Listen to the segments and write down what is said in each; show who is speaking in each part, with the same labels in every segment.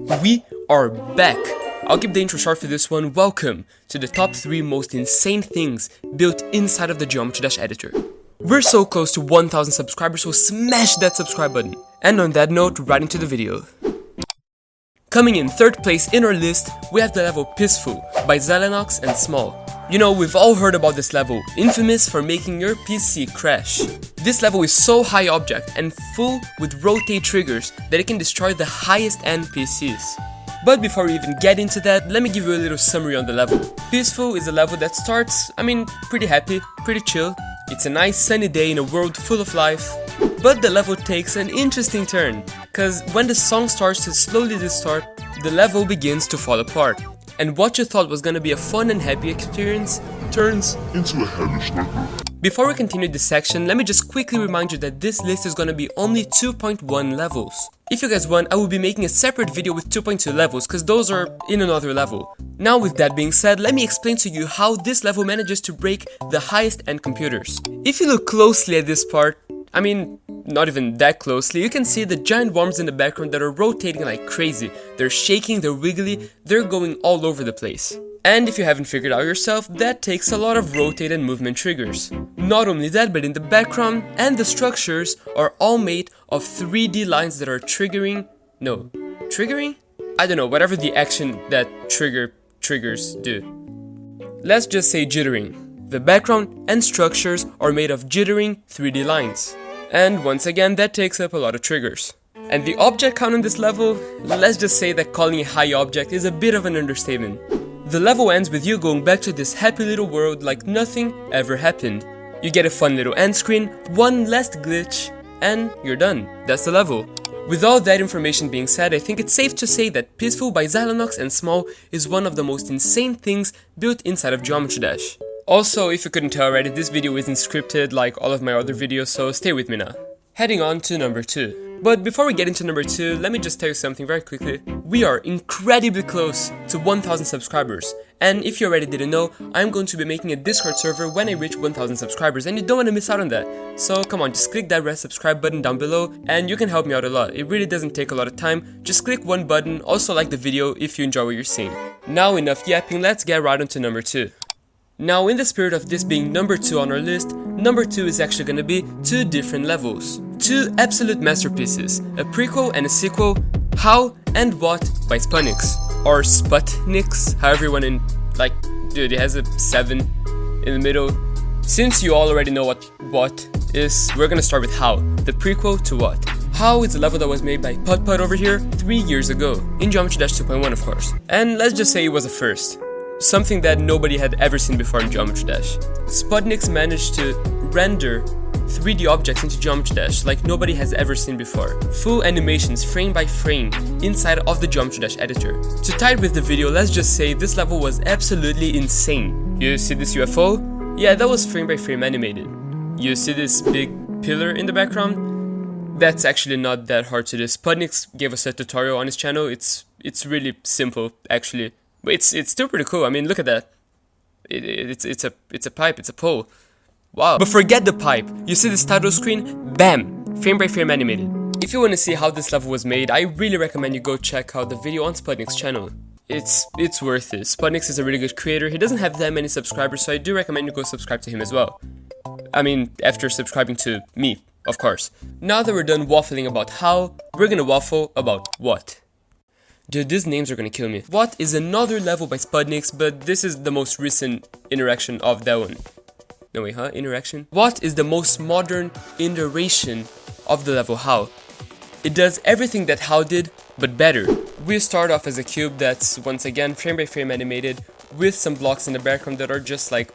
Speaker 1: We are back! I'll keep the intro short for this one. Welcome to the top 3 most insane things built inside of the Geometry Dash editor. We're so close to 1000 subscribers, so smash that subscribe button. And on that note, right into the video. Coming in 3rd place in our list, we have the level Peaceful by Zelenox and Small. You know, we've all heard about this level, infamous for making your PC crash. This level is so high object and full with rotate triggers that it can destroy the highest end PCs. But before we even get into that, let me give you a little summary on the level. Peaceful is a level that starts, pretty happy, pretty chill. It's a nice sunny day in a world full of life. But the level takes an interesting turn, cause when the song starts to slowly distort, the level begins to fall apart. And what you thought was gonna be a fun and happy experience turns into a hellish nightmare. Before we continue this section, let me just quickly remind you that this list is gonna be only 2.1 levels. If you guys want, I will be making a separate video with 2.2 levels, cause those are in another level. Now with that being said, let me explain to you how this level manages to break the highest end computers. If you look closely at this part, not even that closely, you can see the giant worms in the background that are rotating like crazy. They're shaking, they're wiggly, they're going all over the place. And if you haven't figured out yourself, that takes a lot of rotate and movement triggers. Not only that, but in the background and the structures are all made of 3D lines that are triggering? I don't know, whatever the action that triggers do. Let's just say jittering. The background and structures are made of jittering 3D lines. And once again, that takes up a lot of triggers. And the object count on this level, let's just say that calling it high object is a bit of an understatement. The level ends with you going back to this happy little world like nothing ever happened. You get a fun little end screen, one last glitch, and you're done. That's the level. With all that information being said, I think it's safe to say that Peaceful by Zelenox and Small is one of the most insane things built inside of Geometry Dash. Also, if you couldn't tell already, this video isn't scripted like all of my other videos, so stay with me now. Heading on to number 2. But before we get into number 2, let me just tell you something very quickly. We are incredibly close to 1000 subscribers. And if you already didn't know, I'm going to be making a Discord server when I reach 1000 subscribers, and you don't want to miss out on that. So come on, just click that red subscribe button down below and you can help me out a lot. It really doesn't take a lot of time. Just click one button, also like the video if you enjoy what you're seeing. Now enough yapping, let's get right onto number 2. Now, in the spirit of this being number 2 on our list, number 2 is actually gonna be 2 different levels. 2 absolute masterpieces, a prequel and a sequel, How and What by Sputniks. Or Sputniks, however you wanna, dude, it has a 7 in the middle. Since you all already know what is, we're gonna start with How, the prequel to What. How is a level that was made by Put over here 3 years ago, in Geometry Dash 2.1 of course. And let's just say it was a first. Something that nobody had ever seen before in Geometry Dash. Sputniks managed to render 3D objects into Geometry Dash like nobody has ever seen before. Full animations frame by frame inside of the Geometry Dash editor. To tie it with the video, let's just say this level was absolutely insane. You see this UFO? Yeah, that was frame by frame animated. You see this big pillar in the background? That's actually not that hard to do. Sputniks gave us a tutorial on his channel. It's really simple actually. But it's still pretty cool. Look at that. It's a pipe. It's a pole. Wow. But forget the pipe. You see this title screen? Bam! Frame by frame animated. If you want to see how this level was made, I really recommend you go check out the video on Sputnik's channel. It's worth it. Sputniks is a really good creator. He doesn't have that many subscribers, so I do recommend you go subscribe to him as well. After subscribing to me, of course. Now that we're done waffling about how, we're gonna waffle about what. Dude, these names are gonna kill me. What is another level by Sputniks, but this is the most recent interaction of that one. No wait, interaction? What is the most modern iteration of the level How? It does everything that How did, but better. We start off as a cube that's, once again, frame by frame animated, with some blocks in the background that are just like,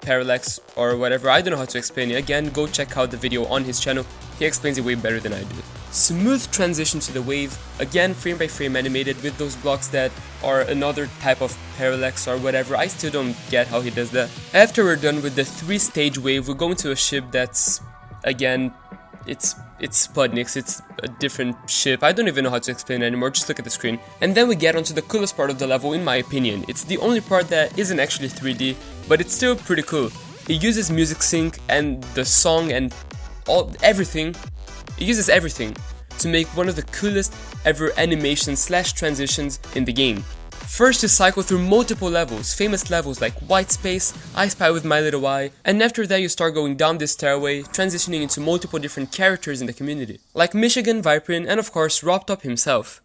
Speaker 1: parallax or whatever. I don't know how to explain it. Again, go check out the video on his channel. He explains it way better than I do. Smooth transition to the wave, again frame by frame animated with those blocks that are another type of parallax or whatever. I still don't get how he does that. After we're done with the 3-stage wave, we're going to a ship that's, again, it's Sputniks, it's a different ship. I don't even know how to explain it anymore, just look at the screen. And then we get onto the coolest part of the level in my opinion. It's the only part that isn't actually 3D, but it's still pretty cool. It uses music sync and the song and everything. It uses everything. to make one of the coolest ever animations slash transitions in the game. First, you cycle through multiple levels, famous levels like White Space, I Spy with My Little Eye, and after that you start going down this stairway, transitioning into multiple different characters in the community, like Michigan, Viprin, and of course Robtop himself.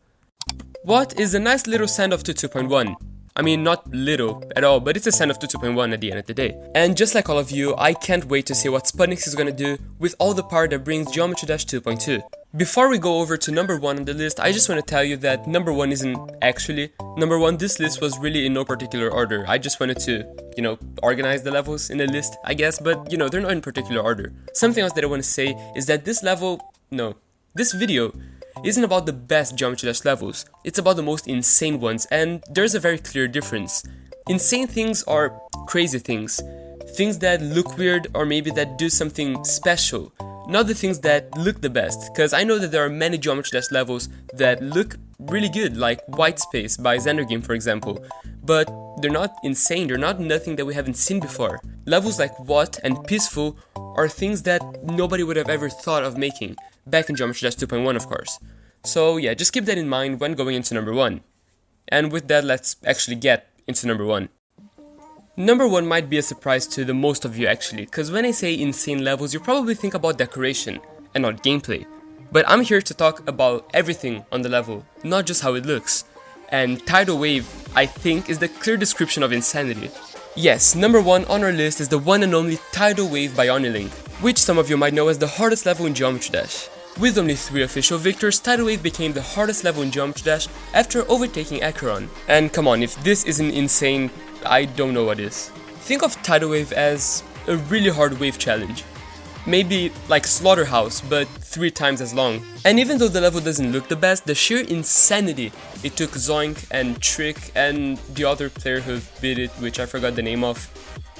Speaker 1: What is a nice little send-off to 2.1. I mean, not little at all, but it's a send-off to 2.1 at the end of the day. And just like all of you, I can't wait to see what Sputnik is gonna do with all the power that brings Geometry Dash 2.2. Before we go over to number 1 on the list, I just want to tell you that number 1 isn't actually number 1. This list was really in no particular order. I just wanted to, organize the levels in a list, I guess, but, they're not in particular order. Something else that I want to say is that this video isn't about the best Geometry Dash levels. It's about the most insane ones, and there's a very clear difference. Insane things are crazy things. Things that look weird or maybe that do something special. Not the things that look the best, because I know that there are many Geometry Dash levels that look really good, like White Space by Xandergame for example, but they're not insane, they're not nothing that we haven't seen before. Levels like What and Peaceful are things that nobody would have ever thought of making, back in Geometry Dash 2.1 of course. So yeah, just keep that in mind when going into number 1. And with that, let's actually get into number 1. Number 1 might be a surprise to the most of you actually, cause when I say insane levels, you probably think about decoration and not gameplay. But I'm here to talk about everything on the level, not just how it looks. And Tidal Wave, I think, is the clear description of insanity. Yes, number 1 on our list is the one and only Tidal Wave by Onilink, which some of you might know as the hardest level in Geometry Dash. With only 3 official victors, Tidal Wave became the hardest level in Geometry Dash after overtaking Acheron. And come on, if this isn't insane, I don't know what is. Think of Tidal Wave as a really hard wave challenge. Maybe like Slaughterhouse, but 3 times as long. And even though the level doesn't look the best, the sheer insanity it took Zoink and Trick and the other player who beat it, which I forgot the name of,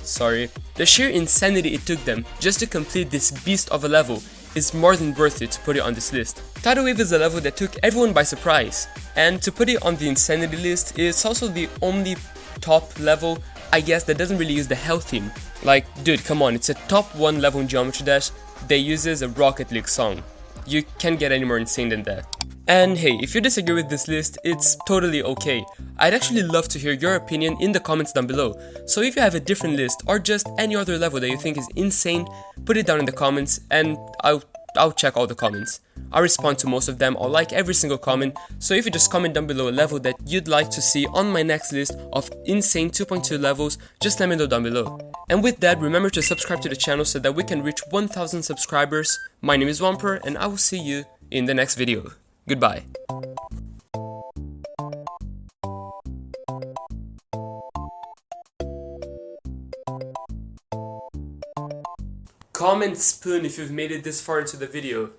Speaker 1: sorry. The sheer insanity it took them just to complete this beast of a level is more than worth it to put it on this list. Tidal Wave is a level that took everyone by surprise, and to put it on the insanity list, it's also the only top level, I guess, that doesn't really use the hell theme. Like, dude, come on, it's a top 1 level in Geometry Dash that uses a Rocket League song. You can't get any more insane than that. And hey, if you disagree with this list, it's totally okay. I'd actually love to hear your opinion in the comments down below. So if you have a different list or just any other level that you think is insane, put it down in the comments and I'll check all the comments. I'll respond to most of them, I'll like every single comment, so if you just comment down below a level that you'd like to see on my next list of insane 2.2 levels, just let me know down below. And with that, remember to subscribe to the channel so that we can reach 1000 subscribers. My name is Wompper and I will see you in the next video. Goodbye. Comment spoon if you've made it this far into the video.